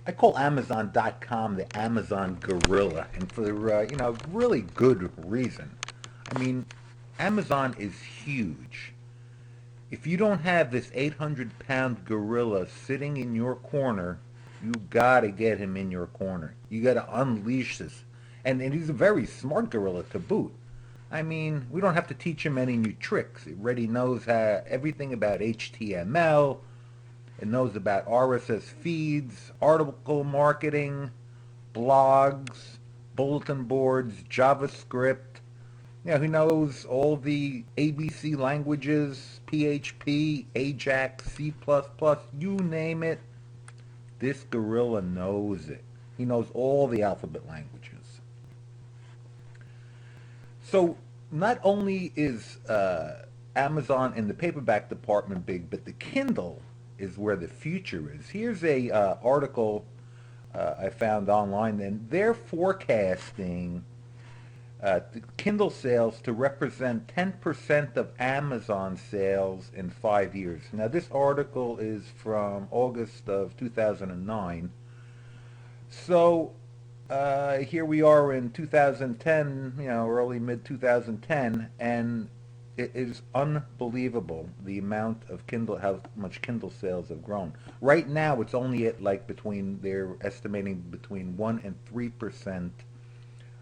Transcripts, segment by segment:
I call Amazon.com the Amazon Guerilla, and for really good reason. I mean, Amazon is huge. If you don't have this 800-pound gorilla sitting in your corner, you gotta get him in your corner. You gotta unleash this, and he's a very smart gorilla to boot. I mean, we don't have to teach him any new tricks. He already knows everything about HTML. It knows about RSS feeds, article marketing, blogs, bulletin boards, JavaScript. He knows all the ABC languages, PHP, Ajax, C++, you name it. This gorilla knows it. He knows all the alphabet languages. So not only is Amazon in the paperback department big, but the Kindle is where the future is. Here's a article I found online, and they're forecasting the Kindle sales to represent 10% of Amazon sales in 5 years. Now, this article is from August of 2009. So here we are in 2010, early mid 2010, and it is unbelievable the amount of Kindle, how much Kindle sales have grown. Right now, it's only at they're estimating between 1 and 3%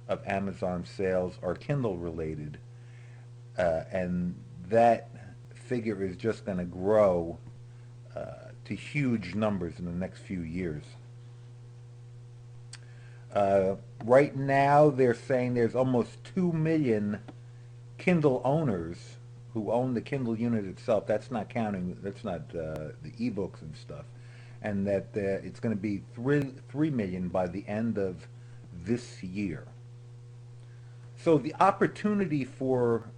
of Amazon sales are Kindle related, and that figure is just going to grow to huge numbers in the next few years. Right now, they're saying there's almost 2 million Kindle owners who own the Kindle unit itself. That's not the ebooks and stuff, and that it's going to be 3 million by the end of this year. So the opportunity for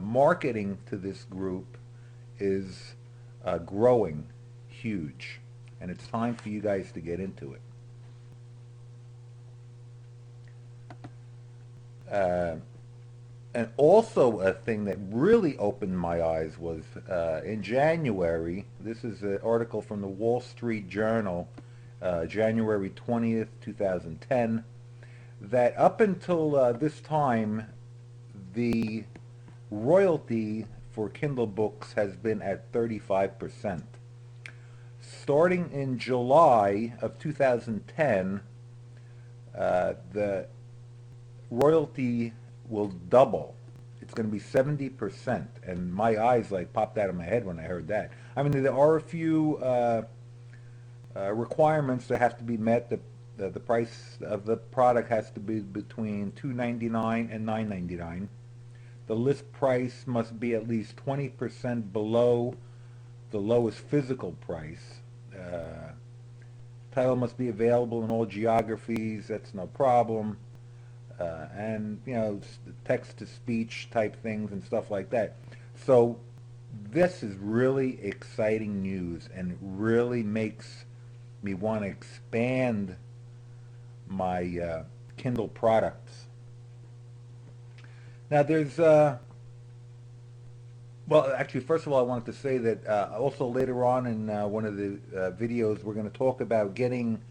marketing to this group is growing huge, and it's time for you guys to get into it. And also a thing that really opened my eyes was in January. This is an article from the Wall Street Journal, January 20th, 2010, that up until this time, the royalty for Kindle books has been at 35%. Starting in July of 2010, the royalty will double. It's going to be 70%, and my eyes popped out of my head when I heard that. I mean, there are a few requirements that have to be met. The price of the product has to be between $2.99 and $9.99. The list price must be at least 20% below the lowest physical price. Title must be available in all geographies. That's no problem. And text-to-speech type things and stuff like that. So this is really exciting news, and it really makes me want to expand my Kindle products. Now there's, well, actually, first of all, I wanted to say that also later on in one of the videos, we're going to talk about getting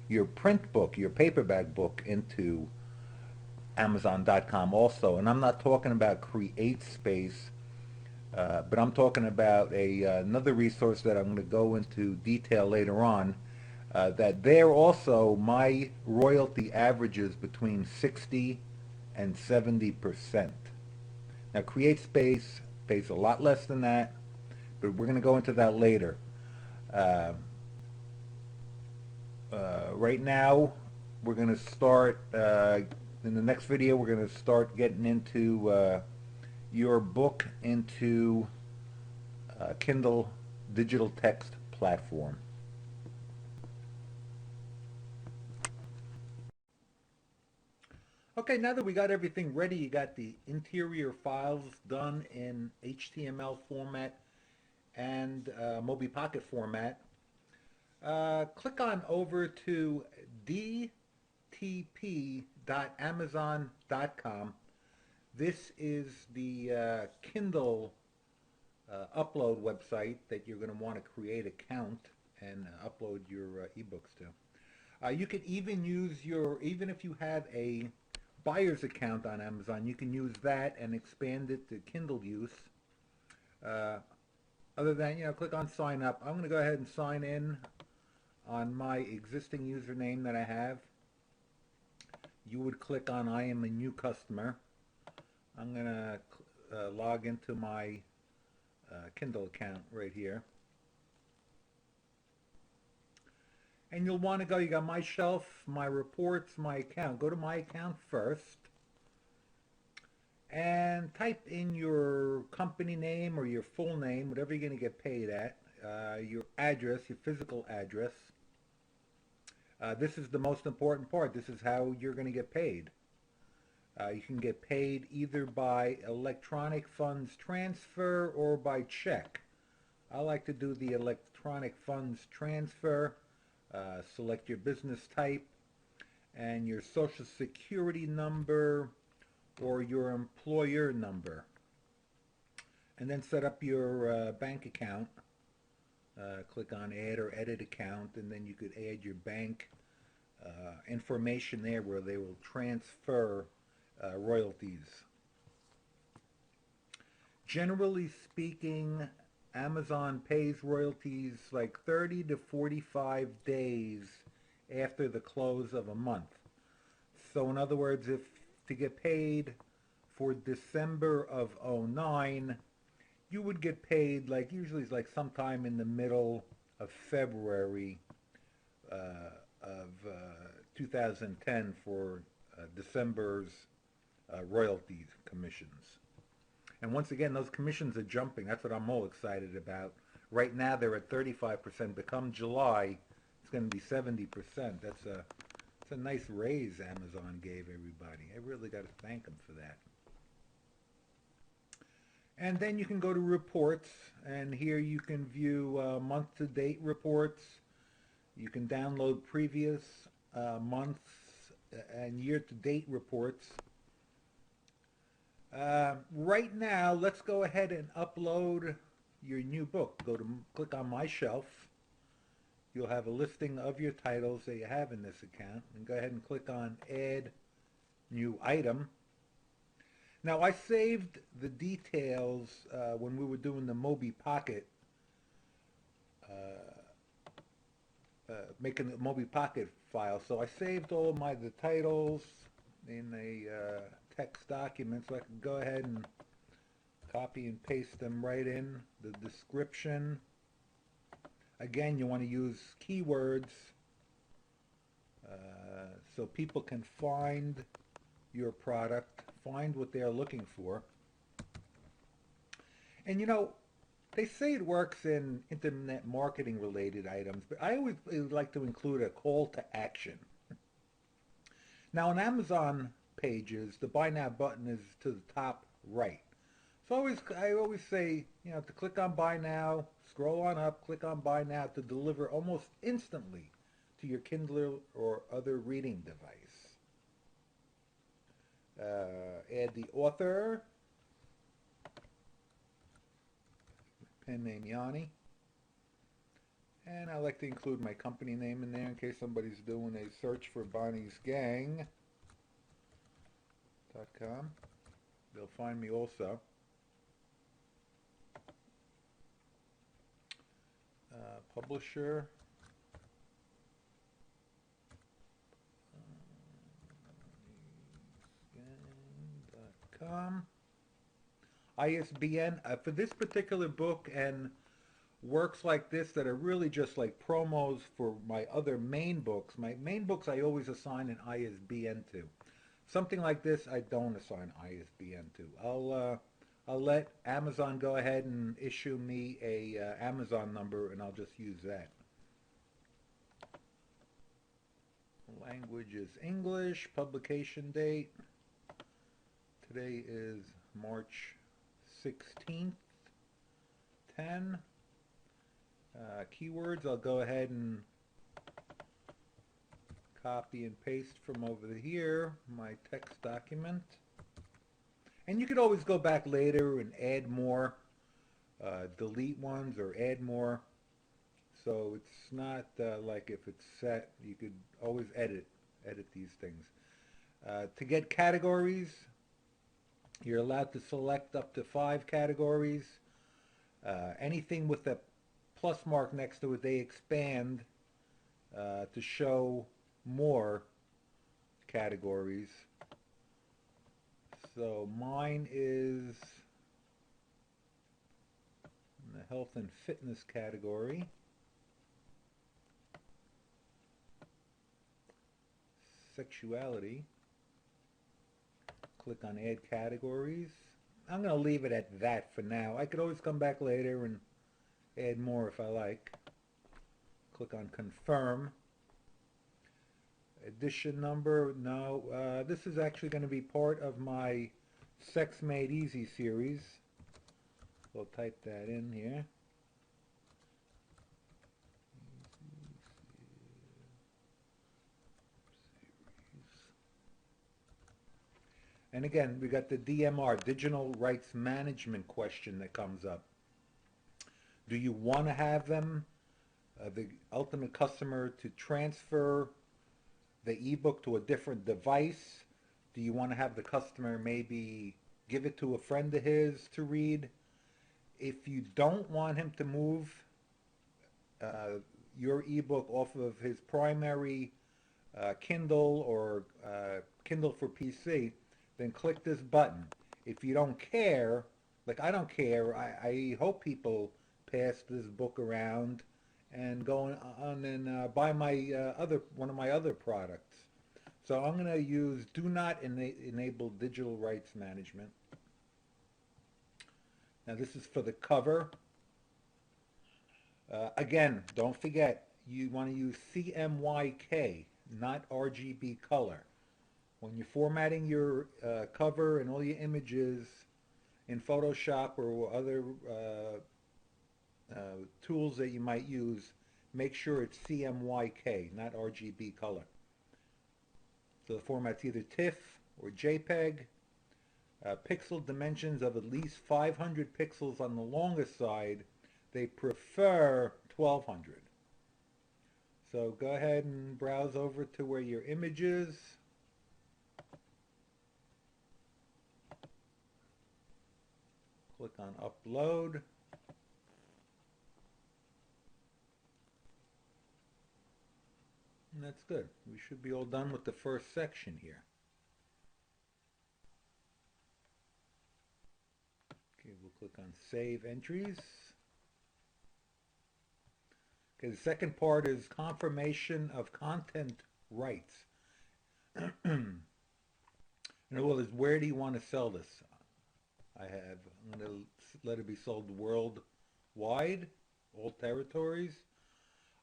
your print book, your paperback book, into Amazon.com also. And I'm not talking about CreateSpace, but I'm talking about another resource that I'm going to go into detail later on, that there also my royalty averages between 60 and 70%. Now CreateSpace pays a lot less than that, but we're going to go into that later. Right now, we're going to start, in the next video, we're going to start getting into your book into Kindle digital text platform. Okay, now that we got everything ready, you got the interior files done in HTML format and Mobi Pocket format. Click on over to dtp.amazon.com. This is the Kindle upload website that you're going to want to create an account and upload your ebooks to. You could even use even if you had a buyer's account on Amazon, you can use that and expand it to Kindle use. Uh, Other than, click on sign up. I'm going to go ahead and sign in on my existing username that I have. You would click on I am a new customer. I'm going to log into my Kindle account right here. And you'll want to go, you got my shelf, my reports, my account. Go to my account first and type in your company name or your full name, whatever you're going to get paid at, your address, your physical address. This is the most important part. This is how you're going to get paid. You can get paid either by electronic funds transfer or by check. I like to do the electronic funds transfer. Select your business type and your social security number or your employer number. And then set up your bank account. Click on add or edit account, and then you could add your bank information there where they will transfer royalties. Generally speaking, Amazon pays royalties like 30 to 45 days after the close of a month. So in other words, if to get paid for December of '09, you would get paid like usually it's like sometime in the middle of February of 2010 for December's royalties commissions. And once again, those commissions are jumping. That's what I'm all excited about. Right now they're at 35%. But come July, it's going to be 70%. It's a nice raise Amazon gave everybody. I really got to thank them for that. And then you can go to reports, and here you can view month-to-date reports. You can download previous months and year-to-date reports. Right now, let's go ahead and upload your new book. Click on My Shelf. You'll have a listing of your titles that you have in this account. And go ahead and click on Add New Item. Now, I saved the details when we were doing the Mobi Pocket, making the Mobi Pocket file. So I saved all of the titles in a text document, so I can go ahead and copy and paste them right in. The description. Again, you want to use keywords so people can find your product, find what they're looking for. And they say it works in internet marketing related items, but I always like to include a call to action. Now on Amazon pages, the buy now button is to the top right. So I always say, to click on buy now, scroll on up, click on buy now to deliver almost instantly to your Kindle or other reading device. Add the author, pen name Yanni, and I like to include my company name in there in case somebody's doing a search for BonniesGang.com. They'll find me also. Publisher, BonniesGang.com. ISBN for this particular book and works like this that are really just like promos for my other main books. My main books I always assign an ISBN to. Something like this I don't assign ISBN to. I'll let Amazon go ahead and issue me a Amazon number, and I'll just use that. Language is English. Publication date. Today is March 16th, 10. Keywords, I'll go ahead and copy and paste from over here, my text document. And you could always go back later and add more, delete ones or add more. So it's not like if it's set, you could always edit these things. To get categories, you're allowed to select up to 5 categories. Anything with a plus mark next to it, they expand to show more categories. So mine is in the health and fitness category. Sexuality. Click on add categories. I'm going to leave it at that for now. I could always come back later and add more if I like. Click on confirm. Edition number, no. This is actually going to be part of my Sex Made Easy series. We'll type that in here. And again, we got the DMR, Digital Rights Management question that comes up. Do you want to have them, the ultimate customer, to transfer the ebook to a different device? Do you want to have the customer maybe give it to a friend of his to read? If you don't want him to move your ebook off of his primary Kindle or Kindle for PC, then click this button. If you don't care, like I don't care, I hope people pass this book around and go on and buy my one of my other products. So I'm going to use do not enable digital rights management. Now this is for the cover. Again, don't forget, you want to use CMYK, not RGB color. When you're formatting your cover and all your images in Photoshop or other tools that you might use, make sure it's CMYK, not RGB color. So the format's either TIFF or JPEG. Pixel dimensions of at least 500 pixels on the longest side. They prefer 1200. So go ahead and browse over to where your image is. Click on upload. And that's good. We should be all done with the first section here. Okay, we'll click on Save Entries. Okay, the second part is confirmation of content rights. In other words, where do you want to sell this? I'm going to let it be sold worldwide, all territories.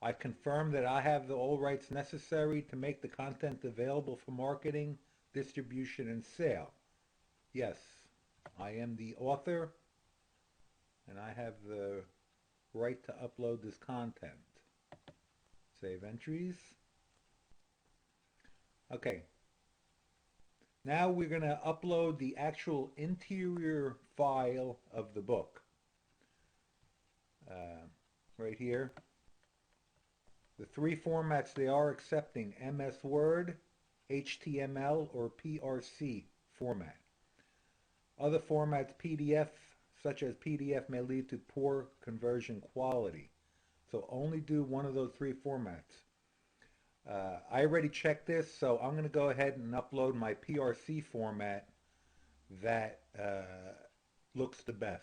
I confirm that I have all rights necessary to make the content available for marketing, distribution, and sale. Yes, I am the author, and I have the right to upload this content. Save entries. Okay. Now we're going to upload the actual interior file of the book. Right here. The 3 formats they are accepting: MS Word, HTML, or PRC format. Other formats, PDF, such as PDF, may lead to poor conversion quality. So only do one of those 3 formats. I already checked this, so I'm going to go ahead and upload my PRC format that looks the best.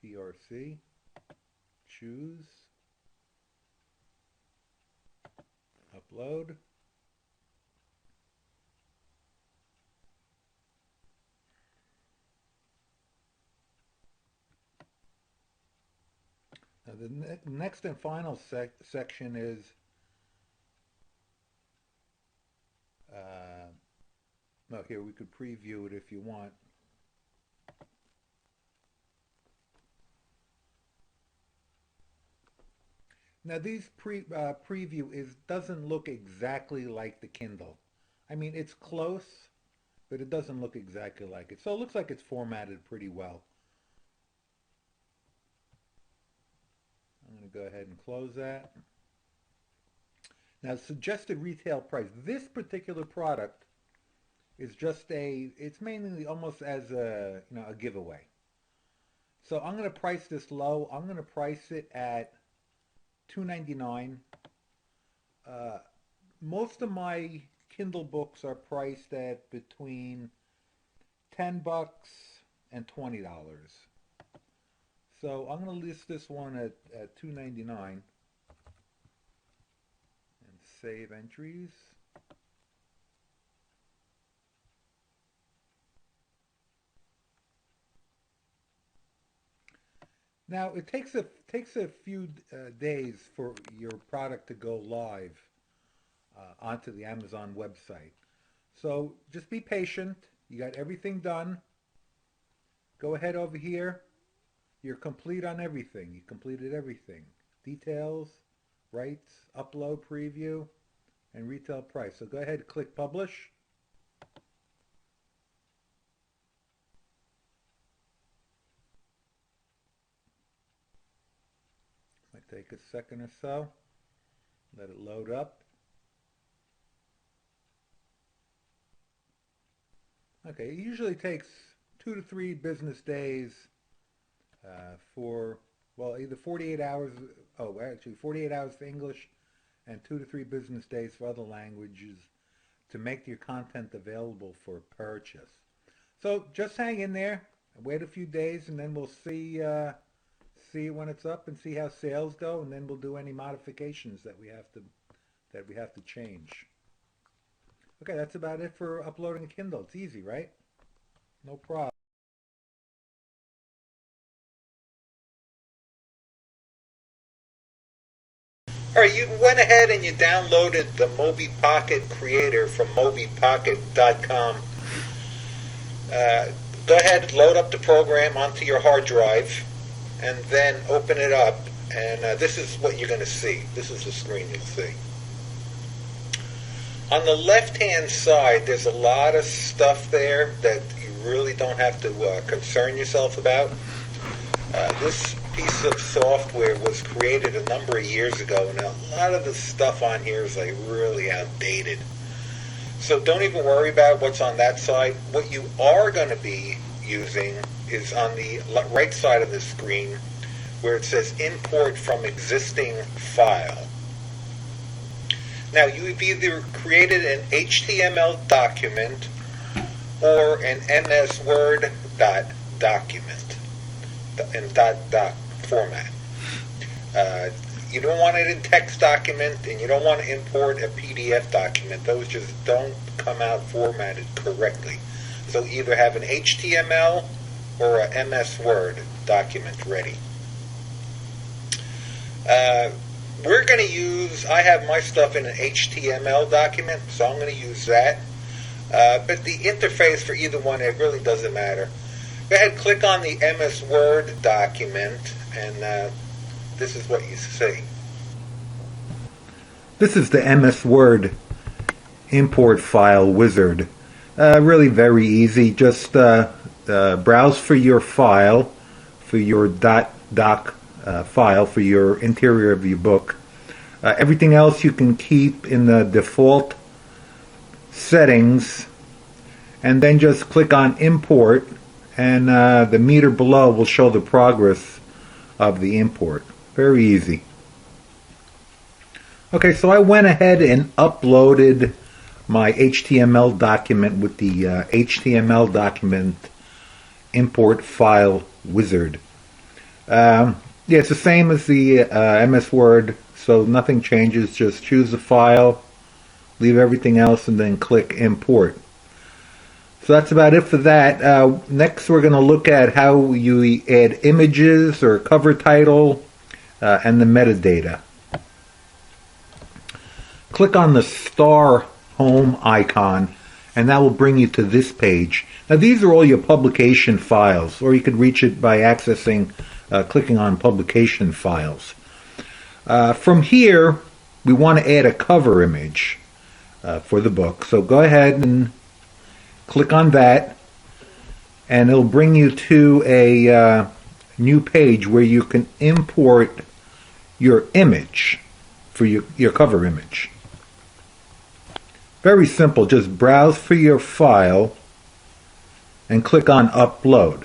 .prc, choose, upload. Now the next and final section is well, here we could preview it if you want. Now these preview doesn't look exactly like the Kindle. I mean, it's close, but it doesn't look exactly like it. So it looks like it's formatted pretty well. go ahead and close that. Now, suggested retail price. This particular product is just it's mainly almost as a giveaway. So I'm going to price this low. I'm going to price it at $2.99. Most of my Kindle books are priced at between $10 and $20. So I'm going to list this one at $2.99 and save entries. Now it takes a few days for your product to go live onto the Amazon website. So just be patient. You got everything done. Go ahead over here. You're complete on everything. You completed everything. Details, rights, upload, preview, and retail price. So go ahead and click publish. Might take a second or so. Let it load up. Okay, it usually takes 2 to 3 business days for, well, either 48 hours, actually 48 hours for English and 2 to 3 business days for other languages to make your content available for purchase. So just hang in there, wait a few days, and then we'll see when it's up and see how sales go, and then we'll do any modifications that we have to change. Okay, that's about it for uploading a Kindle. It's easy, right? No problem. All right, you went ahead and you downloaded the Moby Pocket Creator from mobypocket.com. Go ahead, load up the program onto your hard drive, and then open it up. And this is what you're going to see. This is the screen you'll see. On the left-hand side, there's a lot of stuff there that you really don't have to concern yourself about. This piece of software was created a number of years ago, and a lot of the stuff on here is like really outdated. So don't even worry about what's on that side. What you are going to be using is on the right side of the screen where it says import from existing file. Now, you've either created an HTML document or an MS Word document in doc format. You don't want it in text document, and you don't want to import a PDF document. Those just don't come out formatted correctly. So either have an HTML or a MS Word document ready. We're going to use, I have my stuff in an HTML document, so I'm going to use that. But the interface for either one, it really doesn't matter. Go ahead, click on the MS Word document, and this is what you see. This is the MS Word import file wizard. Really very easy. Just browse for your file, for your doc file, for your interior of your book. Everything else you can keep in the default settings, and then just click on import, and the meter below will show the progress of the import. Very easy. Okay, so I went ahead and uploaded my HTML document with the HTML document import file wizard. Yeah, it's the same as the MS Word, so nothing changes. Just choose the file, leave everything else, and then click import. So that's about it for that. Next, we're going to look at how you add images or cover title and the metadata. Click on the star home icon, and that will bring you to this page. Now, these are all your publication files, or you could reach it by accessing, clicking on publication files. From here, we want to add a cover image for the book. So go ahead and click on that, and it'll bring you to a new page where you can import your image, for your cover image. Very simple, just browse for your file and click on Upload.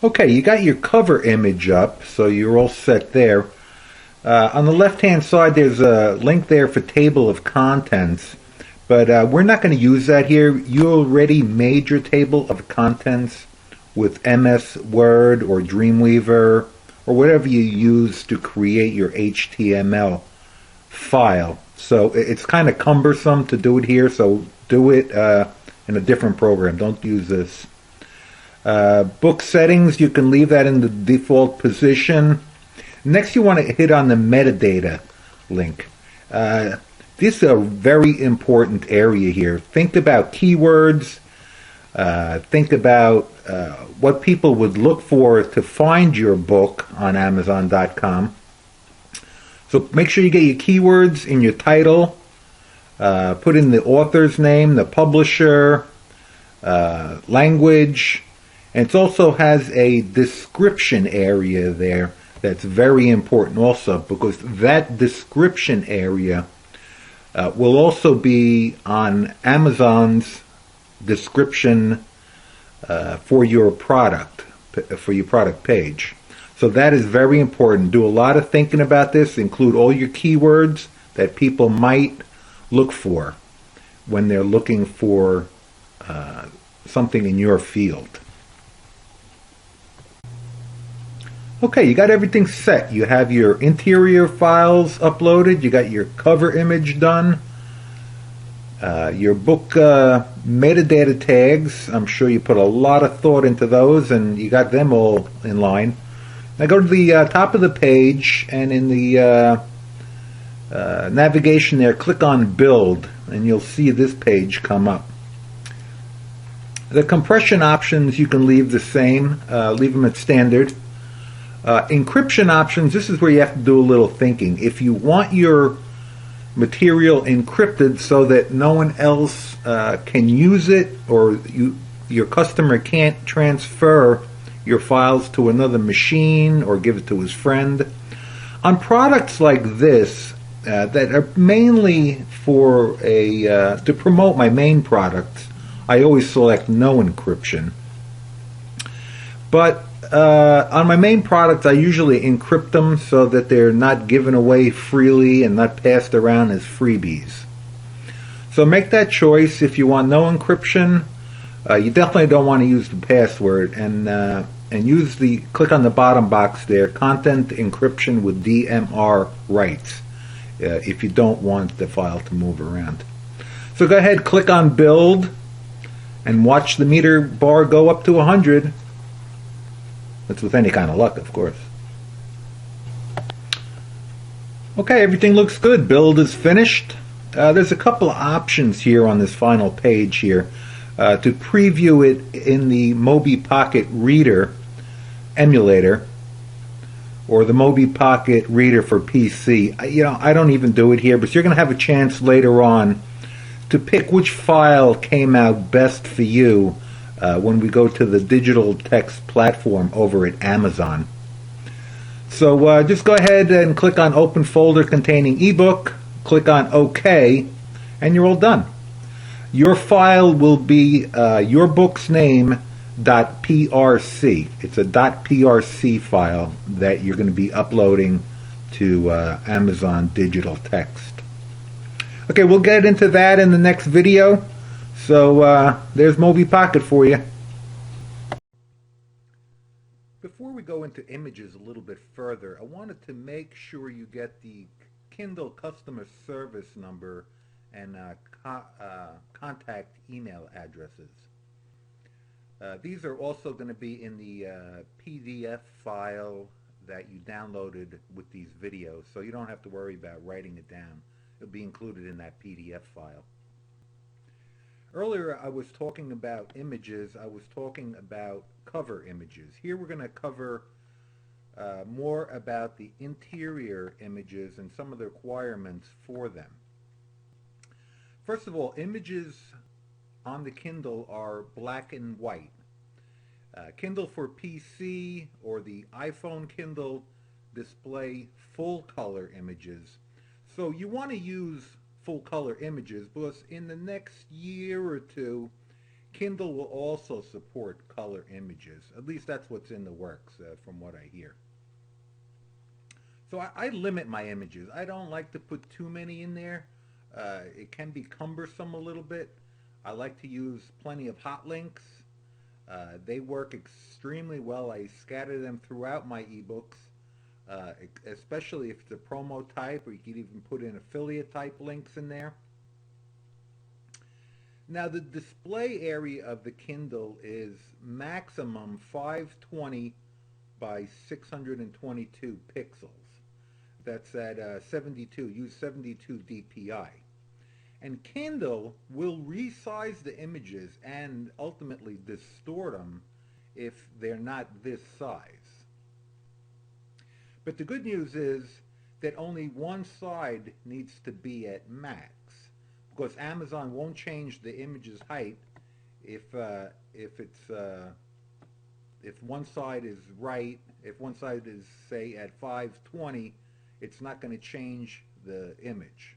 Okay, you got your cover image up, so you're all set there. On the left-hand side, there's a link there for table of contents, but we're not going to use that here. You already made your table of contents with MS Word or Dreamweaver or whatever you use to create your HTML file. So it's kind of cumbersome to do it here, so do it in a different program. Don't use this. Book settings, you can leave that in the default position. Next, you want to hit on the metadata link. This is a very important area here. Think about keywords. Think about what people would look for to find your book on Amazon.com. So make sure you get your keywords in your title. Put in the author's name, the publisher, language, and it also has a description area there that's very important also, because that description area will also be on Amazon's description for your product page. So that is very important. Do a lot of thinking about this. Include all your keywords that people might look for when they're looking for something in your field. Okay, you got everything set. You have your interior files uploaded. You got your cover image done. Your book metadata tags, I'm sure you put a lot of thought into those and you got them all in line. Now go to the top of the page, and in the navigation there, click on Build, and you'll see this page come up. The compression options you can leave the same. Leave them at standard. Encryption options, this is where you have to do a little thinking. If you want your material encrypted so that no one else can use it, or your customer can't transfer your files to another machine or give it to his friend. On products like this that are mainly for to promote my main products, I always select no encryption. But on my main products, I usually encrypt them so that they're not given away freely and not passed around as freebies. So make that choice. If you want no encryption, you definitely don't want to use the password, and use click on the bottom box there, content encryption with DMR rights, if you don't want the file to move around. So go ahead, click on Build, and watch the meter bar go up to 100. That's with any kind of luck, of course. Okay, everything looks good. Build is finished. There's a couple of options here on this final page here to preview it in the Mobi Pocket Reader emulator, or the Mobi Pocket Reader for PC. I don't even do it here, but you're going to have a chance later on to pick which file came out best for you when we go to the digital text platform over at Amazon. So just go ahead and click on Open Folder Containing eBook, click on OK, and you're all done. Your file will be your book's name .prc. It's a .prc file that you're going to be uploading to Amazon Digital Text. Okay, we'll get into that in the next video. So there's Mobi Pocket for you. Before we go into images a little bit further, I wanted to make sure you get the Kindle customer service number and contact email addresses. These are also going to be in the PDF file that you downloaded with these videos, so you don't have to worry about writing it down. It'll be included in that PDF file. Earlier I was talking about images. I was talking about cover images. Here we're going to cover more about the interior images and some of the requirements for them. First of all, images on the Kindle are black and white. Kindle for PC or the iPhone Kindle display full color images. So you want to use full color images because in the next year or two, Kindle will also support color images. At least that's what's in the works from what I hear. So I limit my images. I don't like to put too many in there. It can be cumbersome a little bit. I like to use plenty of hot links. They work extremely well. I scatter them throughout my ebooks, especially if it's a promo type, or you can even put in affiliate type links in there. Now the display area of the Kindle is maximum 520 by 622 pixels. That's at 72, use 72 dpi. And Kindle will resize the images and ultimately distort them if they're not this size. But the good news is that only one side needs to be at max, because Amazon won't change the image's height if one side is right. If one side is, say, at 520, it's not going to change the image.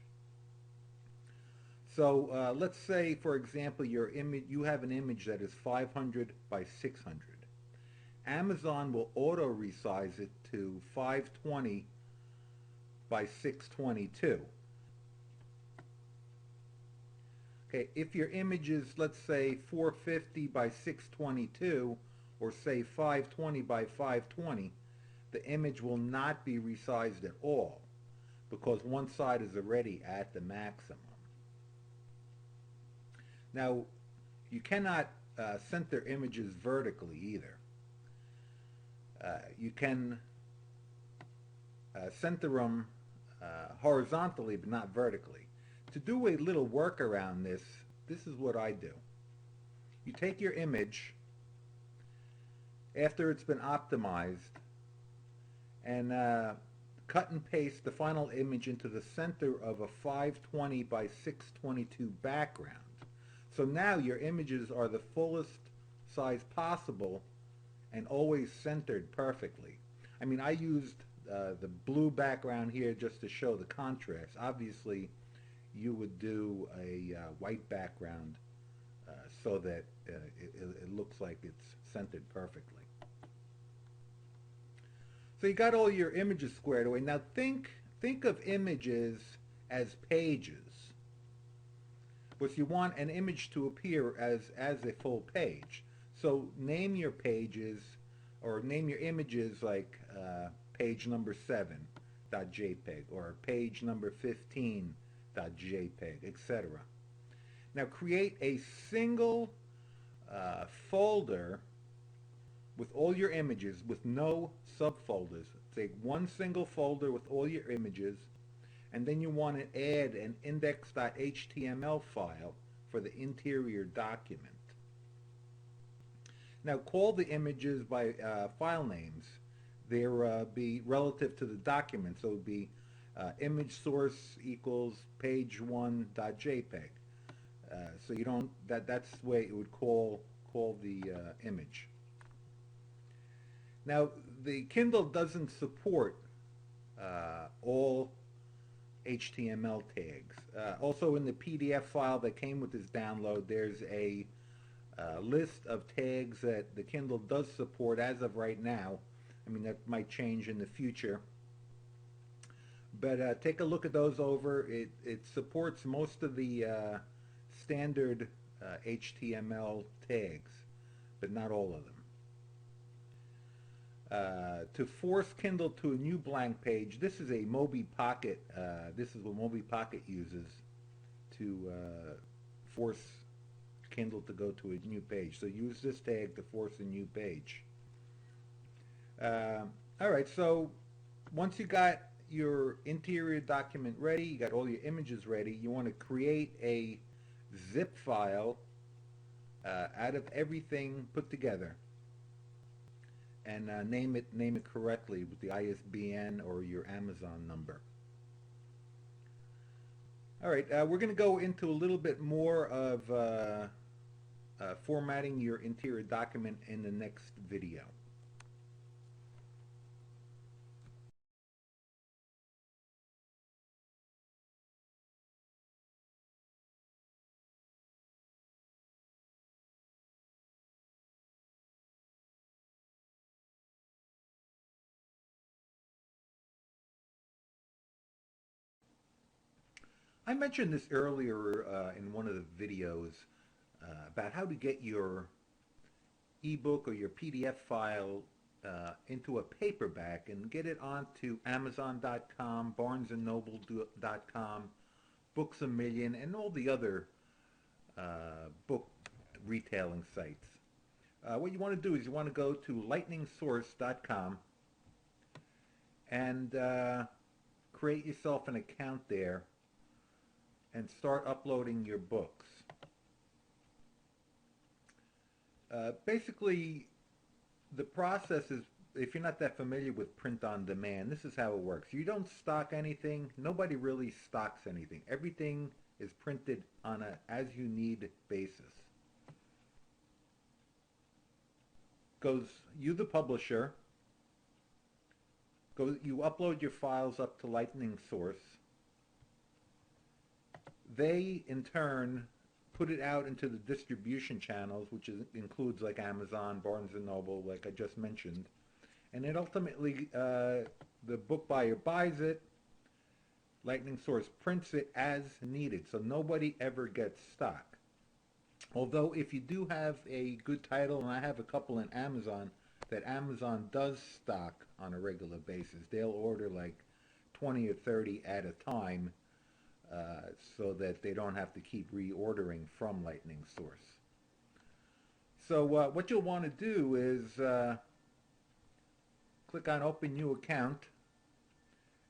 So let's say, for example, you have an image that is 500 by 600. Amazon will auto resize it to 520 by 622. Okay, if your image is, let's say, 450 by 622, or say 520 by 520, the image will not be resized at all because one side is already at the maximum. Now, you cannot center images vertically either. You can center them horizontally, but not vertically. To do a little work around this, this is what I do. You take your image after it's been optimized and cut and paste the final image into the center of a 520 by 622 background. So now your images are the fullest size possible and always centered perfectly. I mean, I used the blue background here just to show the contrast. Obviously, you would do a white background so that it looks like it's centered perfectly. So you got all your images squared away. Now think of images as pages. But you want an image to appear as a full page. So name your pages, or name your images like page number 7.jpg or page number 15.jpg, etc. Now create a single folder with all your images with no subfolders. Take one single folder with all your images, and then you want to add an index.html file for the interior document. Now call the images by file names. They'll be relative to the document, so it would be image source equals page1.jpg. So you don't, that's the way it would call the image. Now the Kindle doesn't support all HTML tags. Also in the PDF file that came with this download, there's a list of tags that the Kindle does support as of right now. I mean, that might change in the future. But take a look at those over. It supports most of the standard HTML tags, but not all of them. To force Kindle to a new blank page, this is a Mobi Pocket. This is what Mobi Pocket uses to force Kindle to go to a new page. So use this tag to force a new page. Alright, so once you got your interior document ready, you got all your images ready, you want to create a zip file out of everything put together, and name it correctly with the ISBN or your Amazon number. Alright, we're going to go into a little bit more of formatting your interior document in the next video. I mentioned this earlier in one of the videos about how to get your ebook or your PDF file into a paperback and get it onto Amazon.com, BarnesandNoble.com, Books A Million, and all the other book retailing sites. What you want to do is you want to go to lightningsource.com and create yourself an account there and start uploading your books. Basically, the process is, if you're not that familiar with print on demand, this is how it works. You don't stock anything. Nobody really stocks anything. Everything is printed on a as you need basis. Goes, you the publisher, you upload your files up to Lightning Source. They, in turn, put it out into the distribution channels, which includes like Amazon, Barnes& and Noble, like I just mentioned. And then ultimately, the book buyer buys it. Lightning Source prints it as needed, so nobody ever gets stock. Although if you do have a good title, and I have a couple in Amazon, that Amazon does stock on a regular basis. They'll order like 20 or 30 at a time, so that they don't have to keep reordering from Lightning Source. So what you'll want to do is click on Open New Account.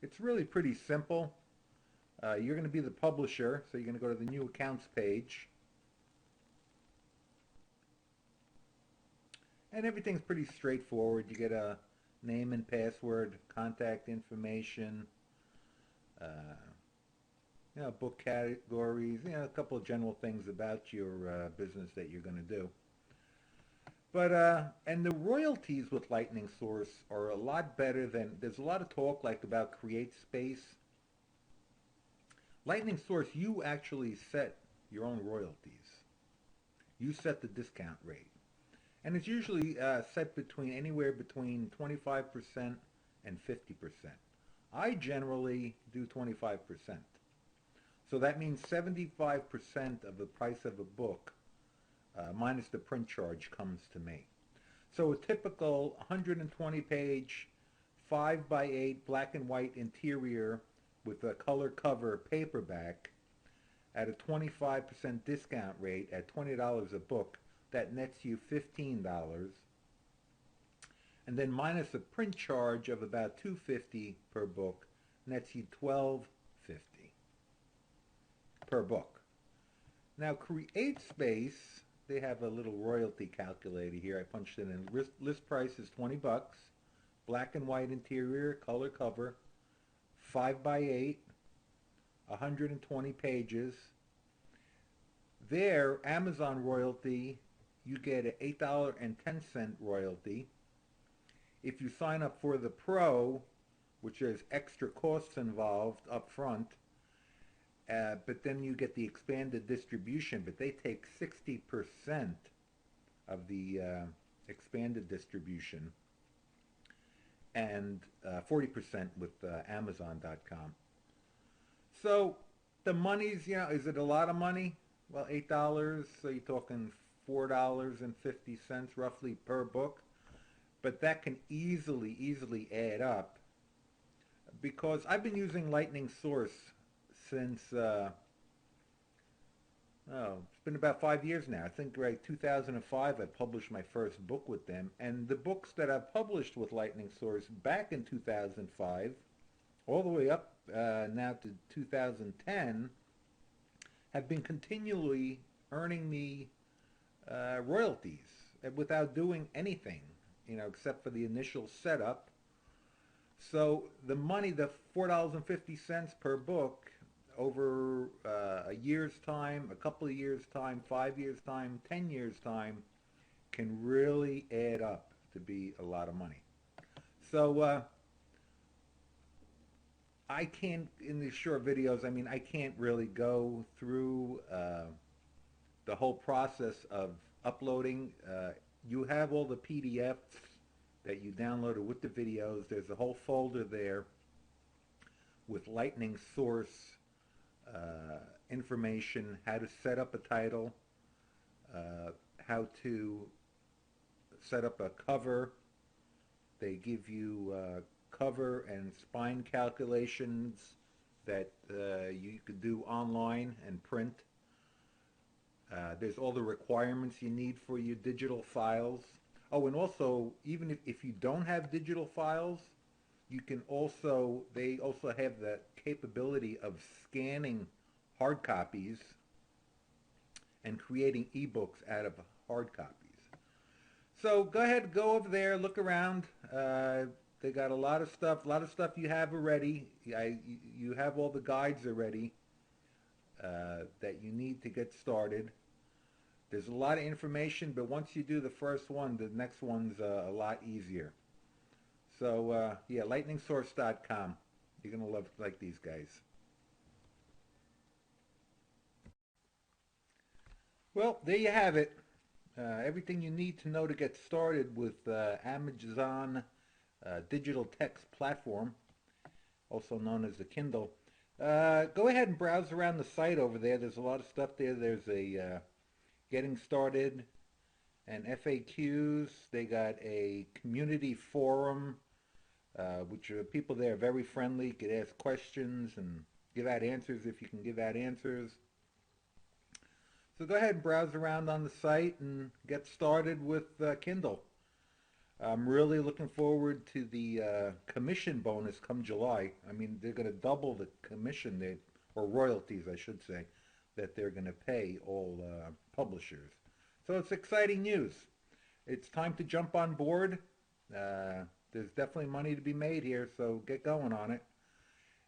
It's really pretty simple. You're going to be the publisher, so you're going to go to the New Accounts page. And everything's pretty straightforward. You get a name and password, contact information, book categories, a couple of general things about your business that you're going to do. But and the royalties with Lightning Source are a lot better than, there's a lot of talk like about CreateSpace. Lightning Source, you actually set your own royalties. You set the discount rate. And it's usually set between anywhere between 25% and 50%. I generally do 25%. So that means 75% of the price of a book, minus the print charge, comes to me. So a typical 120-page, 5x8 black and white interior with a color cover paperback at a 25% discount rate at $20 a book, that nets you $15. And then minus a print charge of about $2.50 per book, nets you $12.50 per book. Now CreateSpace, they have a little royalty calculator here. I punched it in. List price is $20. Black and white interior, color cover, 5x8, 120 pages. Their Amazon royalty, you get an $8.10 royalty. If you sign up for the Pro, which there's extra costs involved up front, but then you get the expanded distribution, but they take 60% of the expanded distribution and 40% with Amazon.com. So the money's, is it a lot of money? Well, $8, so you're talking $4.50 roughly per book. But that can easily add up, because I've been using Lightning Source since, it's been about 5 years now. I think right 2005 I published my first book with them. And the books that I've published with Lightning Source back in 2005, all the way up now to 2010, have been continually earning me royalties without doing anything, except for the initial setup. So the money, the $4.50 per book, over a year's time, a couple of years' time, 5 years' time, 10 years' time, can really add up to be a lot of money. So I can't, in these short videos, I can't really go through the whole process of uploading. You have all the PDFs that you downloaded with the videos. There's a whole folder there with Lightning Source information, how to set up a title, uh, how to set up a cover. They give you cover and spine calculations that you could do online and print. There's all the requirements you need for your digital files. Oh, and also, even if you don't have digital files, you can also, they also have the capability of scanning hard copies and creating ebooks out of hard copies. So go ahead, go over there, look around. They got a lot of stuff you have already. You have all the guides already that you need to get started. There's a lot of information, but once you do the first one, the next one's a lot easier. So yeah, lightningsource.com. You're gonna love like these guys. Well, there you have it. Everything you need to know to get started with Amazon digital text platform, also known as the Kindle. Go ahead and browse around the site over there. There's a lot of stuff there. There's a getting started and FAQs. They got a community forum, which are people there are very friendly. You could ask questions and give out answers if you can give out answers. So go ahead and browse around on the site and get started with Kindle. I'm really looking forward to the commission bonus come July. I mean, they're going to double the commission, or royalties, I should say, that they're going to pay all publishers. So it's exciting news. It's time to jump on board. There's definitely money to be made here, so get going on it.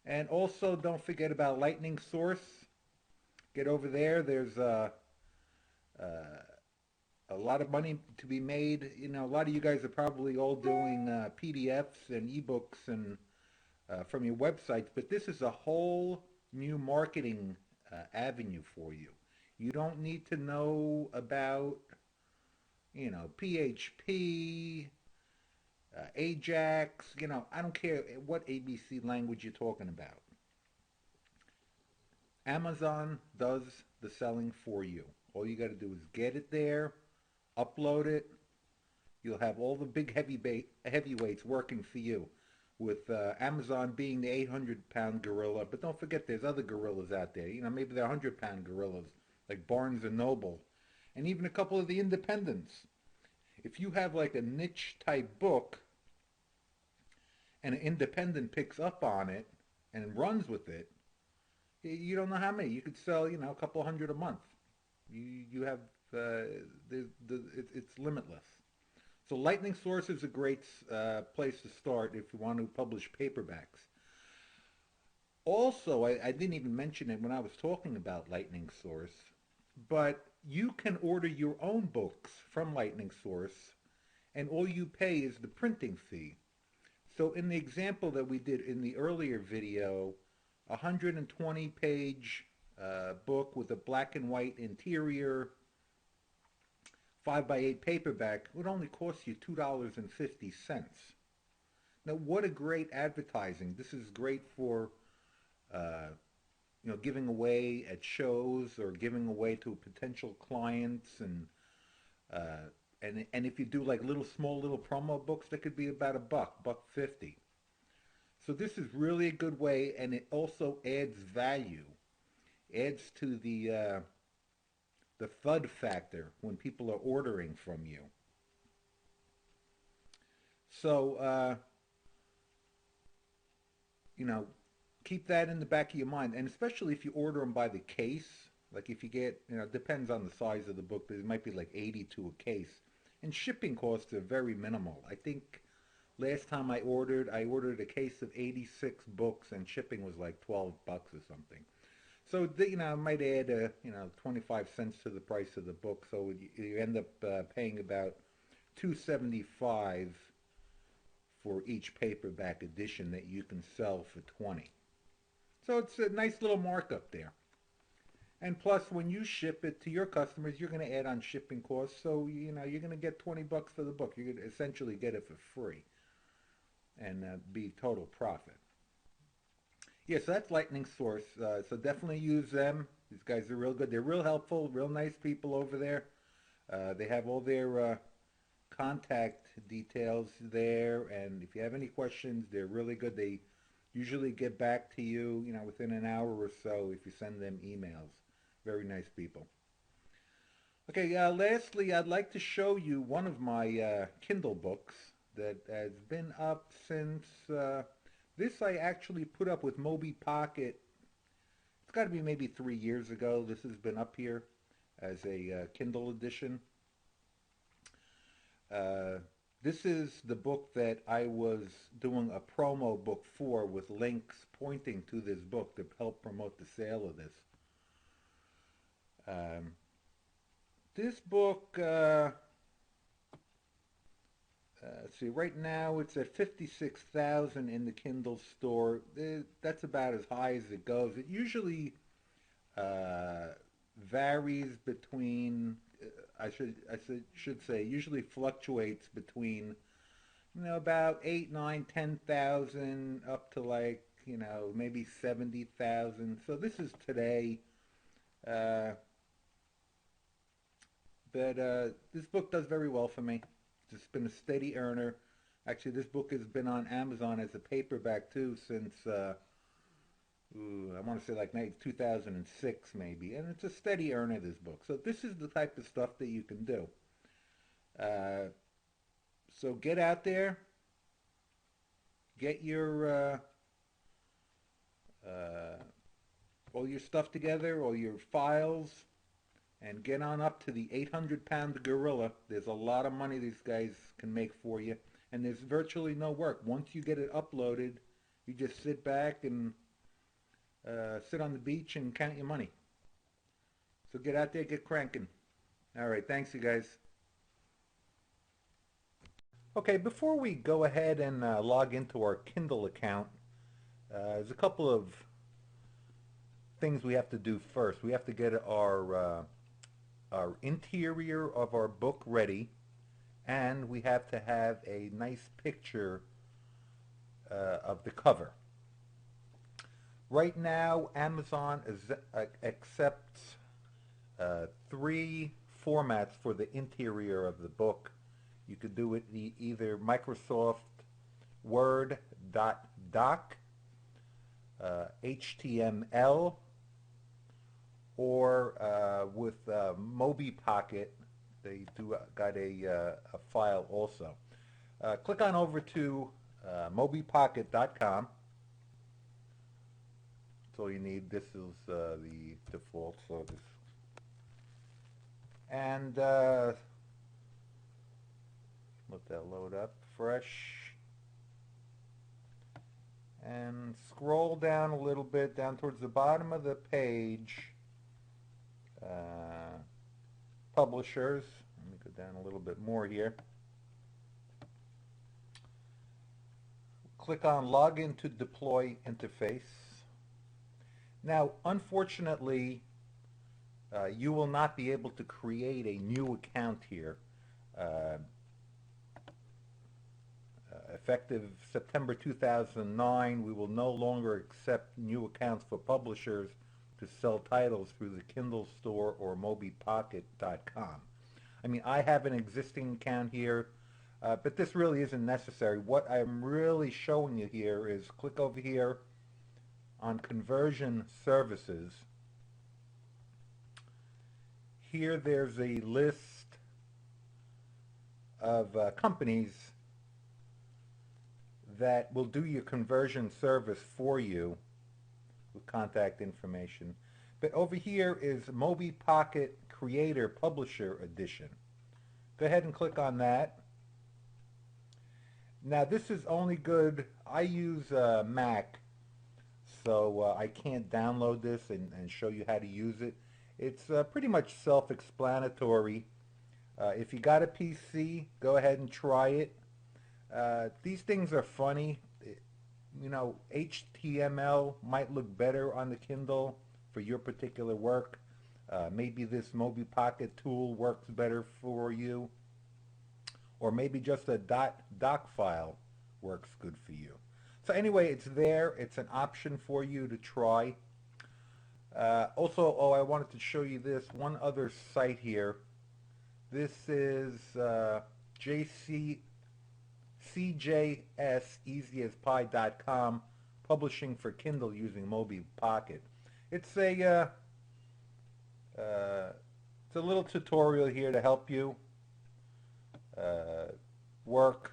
And also, don't forget about Lightning Source. Get over there. There's a lot of money to be made. You know, a lot of you guys are probably all doing PDFs and ebooks and from your websites, but this is a whole new marketing avenue for you. You don't need to know about, you know, PHP, Ajax. You know, I don't care what ABC language you're talking about. Amazon does the selling for you. All you got to do is get it there, upload it. You'll have all the big heavyweights working for you, with Amazon being the 800-pound gorilla. But don't forget, there's other gorillas out there. You know, maybe they're 100-pound gorillas, like Barnes and Noble, and even a couple of the independents. If you have like a niche type book, and an independent picks up on it and runs with it, you don't know how many. You could sell, you know, a couple hundred a month. You have it's limitless. So Lightning Source is a great place to start if you want to publish paperbacks. Also, I didn't even mention it when I was talking about Lightning Source, but you can order your own books from Lightning Source, and all you pay is the printing fee. So in the example that we did in the earlier video, a 120-page book with a black and white interior, 5 by 8 paperback would only cost you $2.50. Now, what a great advertising. This is great for uh, you know, giving away at shows or giving away to potential clients, uh, and if you do like small little promo books, that could be about a buck 50. So this is really a good way, and it also adds value, adds to the thud factor when people are ordering from you. So you know, keep that in the back of your mind, and especially if you order them by the case. Like if you get, you know, it depends on the size of the book, but it might be like 80 to a case, and shipping costs are very minimal. I think last time I ordered a case of 86 books, and shipping was like 12 bucks or something. So you know, I might add 25 cents to the price of the book, so you end up paying about 275 for each paperback edition that you can sell for 20. So it's a nice little markup there. And plus, when you ship it to your customers, you're going to add on shipping costs. So, you know, you're going to get 20 bucks for the book. You're going to essentially get it for free and be total profit. Yeah, so that's Lightning Source. So definitely use them. These guys are real good. They're real helpful, real nice people over there. They have all their contact details there, and if you have any questions, they're really good. They usually get back to you, within an hour or so if you send them emails. Very nice people. Okay, lastly, I'd like to show you one of my Kindle books that has been up since this I actually put up with Moby Pocket. It's got to be maybe 3 years ago. This has been up here as a Kindle edition. Uh, this is the book that I was doing a promo book for with links pointing to this book to help promote the sale of this. Um, this book, let's see, right now it's at 56,000 in the Kindle store. That's about as high as it goes. It usually uh, varies between, I should say, usually fluctuates between about 8, 9, 10,000 up to like, maybe 70,000. So this is today. Uh, but this book does very well for me. It's been a steady earner. Actually, this book has been on Amazon as a paperback too since, I want to say like maybe 2006 maybe. And it's a steady earner, this book. So this is the type of stuff that you can do. Uh, so get out there, get your all your stuff together, all your files, and get on up to the 800-pound gorilla. There's a lot of money these guys can make for you, and there's virtually no work. Once you get it uploaded, you just sit back and sit on the beach and count your money. So get out there, get cranking. All right, thanks, you guys. Okay, before we go ahead and log into our Kindle account, there's a couple of things we have to do first. We have to get our interior of our book ready, and we have to have a nice picture of the cover. Right now, Amazon accepts three formats for the interior of the book. You could do it either Microsoft Word .doc, HTML, or with Moby Pocket. They got a file also. Click on over to mobypocket.com. That's all you need. This is the default. So this, and let that load up fresh. And scroll down a little bit, down towards the bottom of the page. Publishers. Let me go down a little bit more here. Click on Login to Deploy Interface. Now, unfortunately, you will not be able to create a new account here. Effective September 2009, we will no longer accept new accounts for publishers to sell titles through the Kindle store or mobypocket.com. I mean, I have an existing account here, but this really isn't necessary. What I'm really showing you here is click over here on Conversion Services. Here there's a list of companies that will do your conversion service for you with contact information. But over here is Moby Pocket Creator Publisher Edition. Go ahead and click on that. Now this is only good, I use Mac, so I can't download this and show you how to use it. It's pretty much self-explanatory. If you got a PC, go ahead and try it. These things are funny. HTML might look better on the Kindle for your particular work. Maybe this Moby Pocket tool works better for you. Or maybe just a .doc file works good for you. So anyway, it's there. It's an option for you to try. Also, oh, I wanted to show you this one other site here. This is JC CJS easyasPie.com, publishing for Kindle using Mobi Pocket. It's a it's a little tutorial here to help you work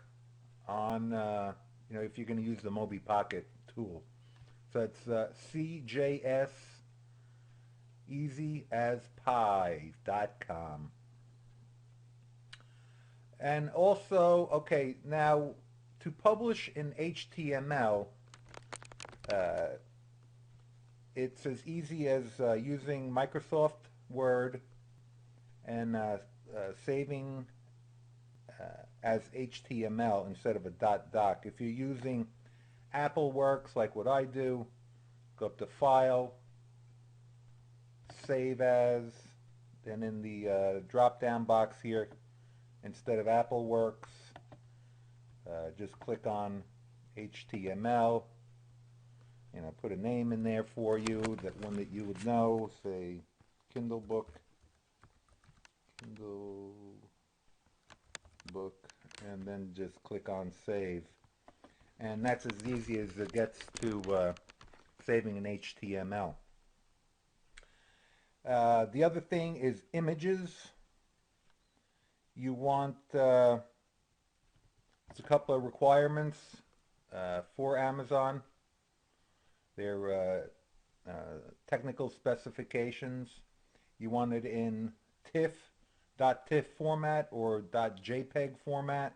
on if you're going to use the Mobi Pocket tool. So it's CJS easyasPie.com. And also, okay, now to publish in HTML, it's as easy as using Microsoft Word and saving as HTML instead of a .doc. If you're using Apple Works like what I do, go up to File, Save As, and in the drop-down box here, instead of Apple Works, just click on HTML, put a name in there for you, that one that you would know, say Kindle book, and then just click on Save. And that's as easy as it gets to saving in HTML. The other thing is images. You want, there's a couple of requirements for Amazon. They're technical specifications. You want it in TIFF, .TIFF format or .JPEG format.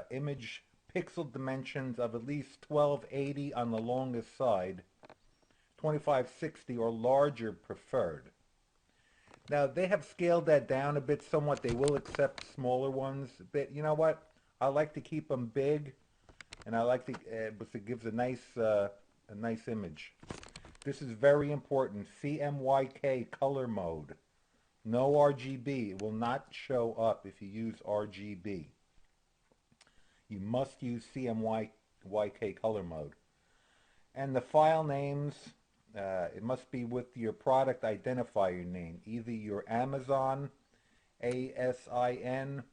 Image pixel dimensions of at least 1280 on the longest side, 2560 or larger preferred. Now, they have scaled that down a bit somewhat. They will accept smaller ones. But you know what? I like to keep them big, and I like to, because it gives a nice image. This is very important. CMYK color mode. No RGB. It will not show up if you use RGB. You must use CMYK color mode. And the file names, it must be with your product identifier name, either your Amazon ASIN,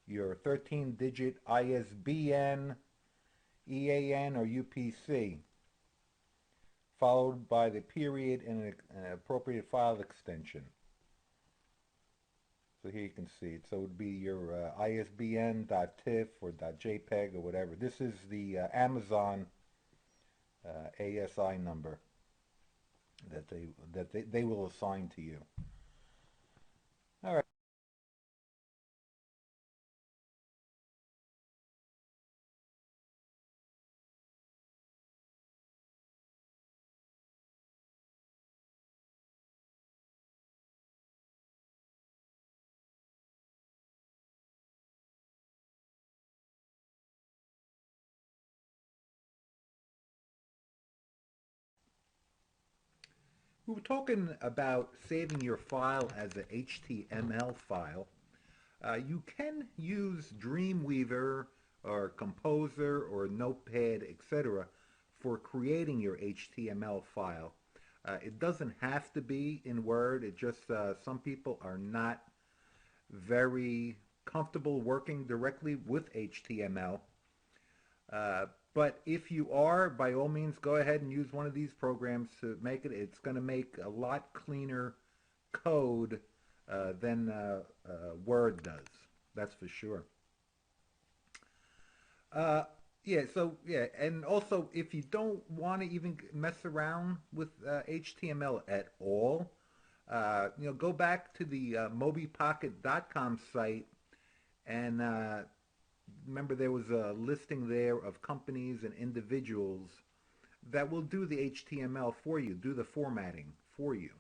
your 13-digit ISBN, EAN, or UPC, followed by the period and an appropriate file extension. So here you can see it. So it would be your ISBN, .tiff, or .jpeg, or whatever. This is the Amazon ASI number that they will assign to you. All right. We were talking about saving your file as an HTML file. You can use Dreamweaver or Composer or Notepad, etc. for creating your HTML file. It doesn't have to be in Word. It just, some people are not very comfortable working directly with HTML. But if you are, by all means, go ahead and use one of these programs to make it. It's going to make a lot cleaner code than Word does. That's for sure. Yeah, and also if you don't want to even mess around with HTML at all, go back to the mobipocket.com site and remember there was a listing there of companies and individuals that will do the HTML for you, do the formatting for you.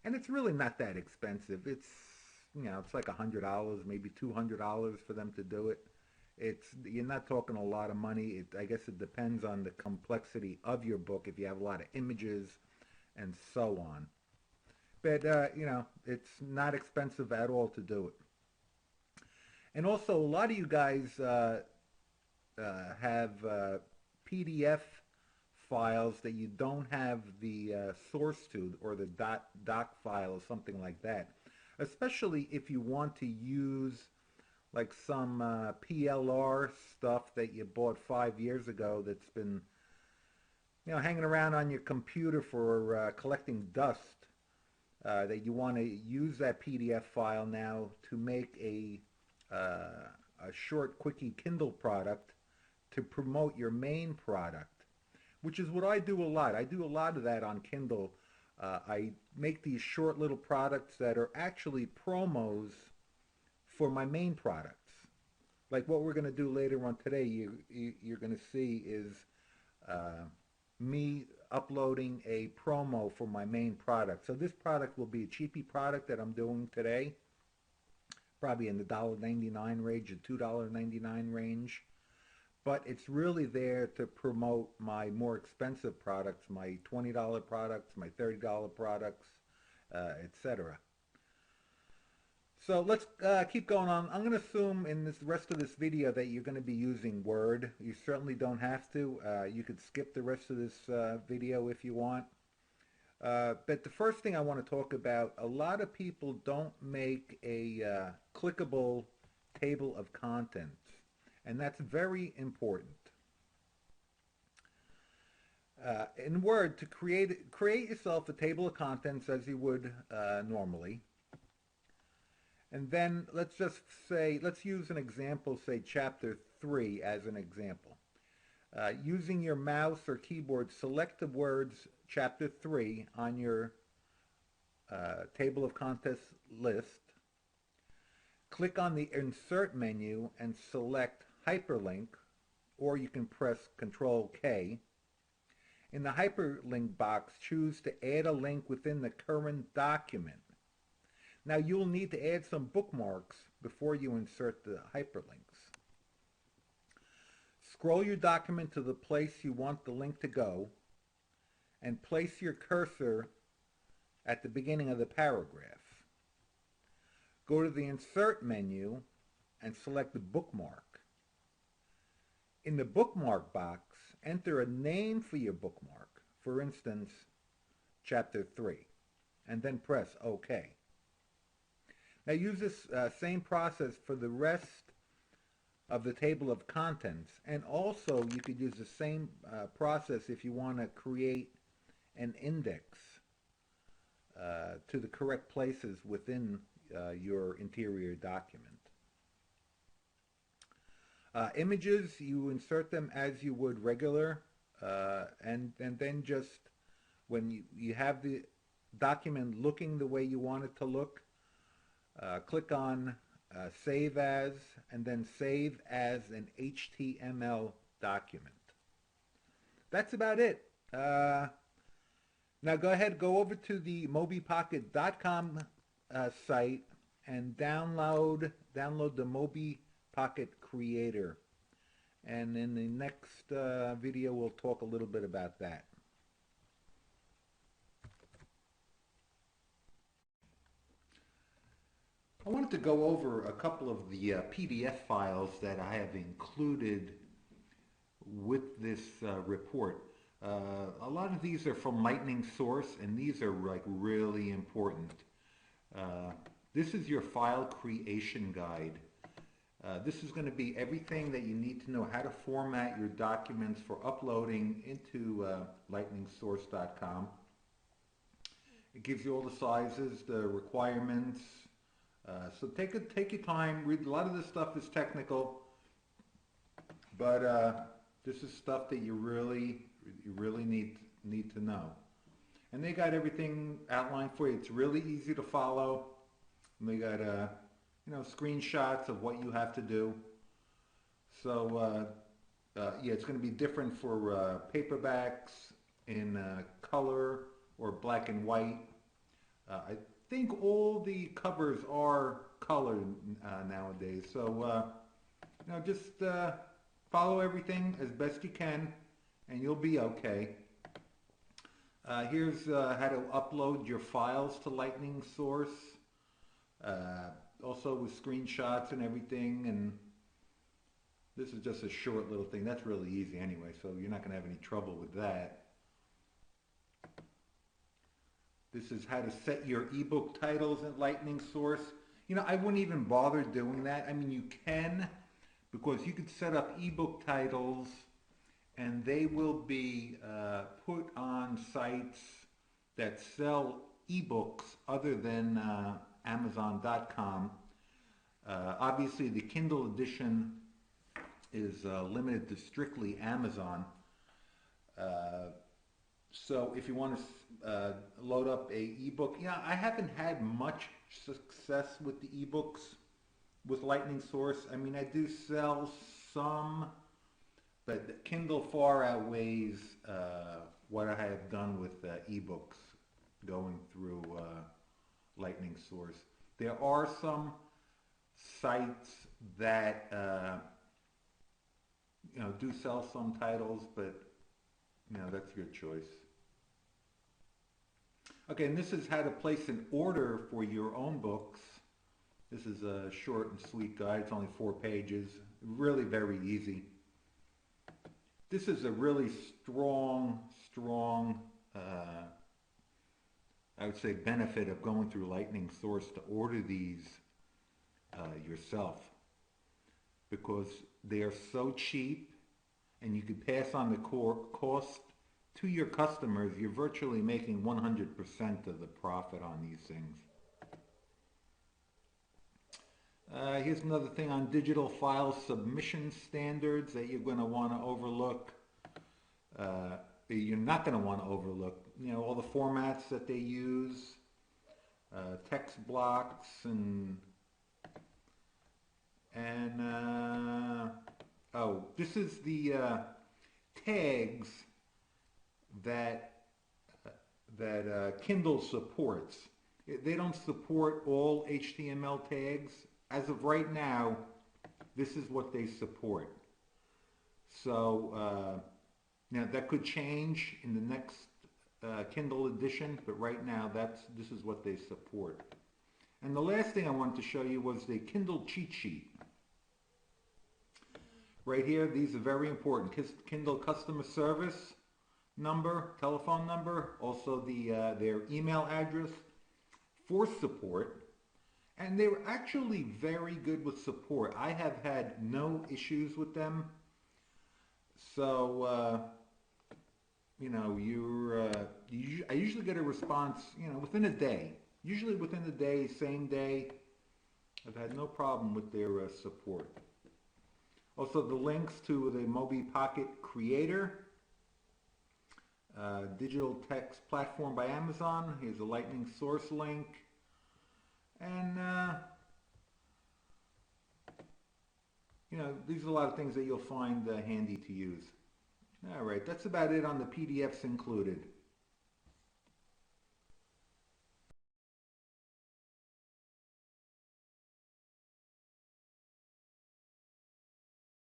And it's really not that expensive. It's like $100, maybe $200 for them to do it. You're not talking a lot of money. I guess it depends on the complexity of your book, if you have a lot of images and so on. But, it's not expensive at all to do it. And also, a lot of you guys have PDF files that you don't have the source to, or the doc file or something like that. Especially if you want to use like some PLR stuff that you bought 5 years ago that's been, hanging around on your computer for collecting dust, that you want to use that PDF file now to make a short, quickie Kindle product to promote your main product, which is what I do a lot. I do a lot of that on Kindle. I make these short little products that are actually promos for my main products. Like what we're going to do later on today, you're going to see is me uploading a promo for my main product. So this product will be a cheapy product that I'm doing today, probably in the $1.99 range, the $2.99 range. But it's really there to promote my more expensive products, my $20 products, my $30 products, etc. So let's keep going on. I'm going to assume in this rest of this video that you're going to be using Word. You certainly don't have to. You could skip the rest of this video if you want. But the first thing I want to talk about, a lot of people don't make a clickable table of contents, and that's very important. In Word, to create yourself a table of contents as you would normally. And then let's use an example, say chapter 3 as an example. Using your mouse or keyboard, select the words chapter 3 on your table of contents list. Click on the insert menu and select hyperlink, or you can press Control K. In the hyperlink box, choose to add a link within the current document. Now you'll need to add some bookmarks before you insert the hyperlinks. Scroll your document to the place you want the link to go and place your cursor at the beginning of the paragraph. Go to the insert menu and select the bookmark. In the bookmark box, enter a name for your bookmark, for instance, chapter 3, and then press OK. Now use this same process for the rest of the table of contents, and also you could use the same process if you want to create an index to the correct places within your interior document. Images, you insert them as you would regular, and then just when you have the document looking the way you want it to look, click on Save As, and then Save as an HTML document. That's about it. Now go ahead, go over to the mobipocket.com site and download the MobiPocket Creator. And in the next video, we'll talk a little bit about that. I wanted to go over a couple of the PDF files that I have included with this report. A lot of these are from Lightning Source, and these are like really important. This is your file creation guide. This is going to be everything that you need to know how to format your documents for uploading into lightningsource.com. It gives you all the sizes, the requirements. So take your time. Read. A lot of this stuff is technical, but this is stuff that you really need to know. And they got everything outlined for you. It's really easy to follow. And they got screenshots of what you have to do. So yeah, it's going to be different for paperbacks in color or black and white. I think all the covers are colored nowadays. So just follow everything as best you can, and you'll be okay. Here's how to upload your files to Lightning Source. Also with screenshots and everything, and This is just a short little thing. That's really easy anyway, so you're not going to have any trouble with that. This is how to set your ebook titles in Lightning Source. You know, I wouldn't even bother doing that. I mean, you can, because you could set up ebook titles and they will be put on sites that sell ebooks other than Amazon.com. Obviously, the Kindle edition is limited to strictly Amazon. So if you want to load up a ebook, you know, I haven't had much success with the ebooks with Lightning Source. I mean, I do sell some, but Kindle far outweighs what I have done with ebooks going through Lightning Source. There are some sites that you know, do sell some titles, but you know, that's your choice. Okay, and this is how to place an order for your own books. This is a short and sweet guide. It's only 4 pages. Really very easy. This is a really strong, I would say, benefit of going through Lightning Source to order these yourself, because they are so cheap and you can pass on the cost to your customers. You're virtually making 100% of the profit on these things. Here's another thing on digital file submission standards that you're going to want to overlook. You're not going to want to overlook, you know, all the formats that they use, text blocks and oh, this is the tags that Kindle supports. They don't support all HTML tags. As of right now, this is what they support. So now that could change in the next Kindle edition, but right now this is what they support. And the last thing I wanted to show you was the Kindle cheat sheet. Right here, these are very important. Kindle customer service number, telephone number, also their email address for support. And they were actually very good with support. I have had no issues with them. So, you know, I usually get a response, you know, within a day. Usually within the day, same day. I've had no problem with their support. Also, the links to the Mobi Pocket Creator, digital text platform by Amazon. Here's a Lightning Source link. And, you know, these are a lot of things that you'll find handy to use. All right, that's about it on the PDFs included.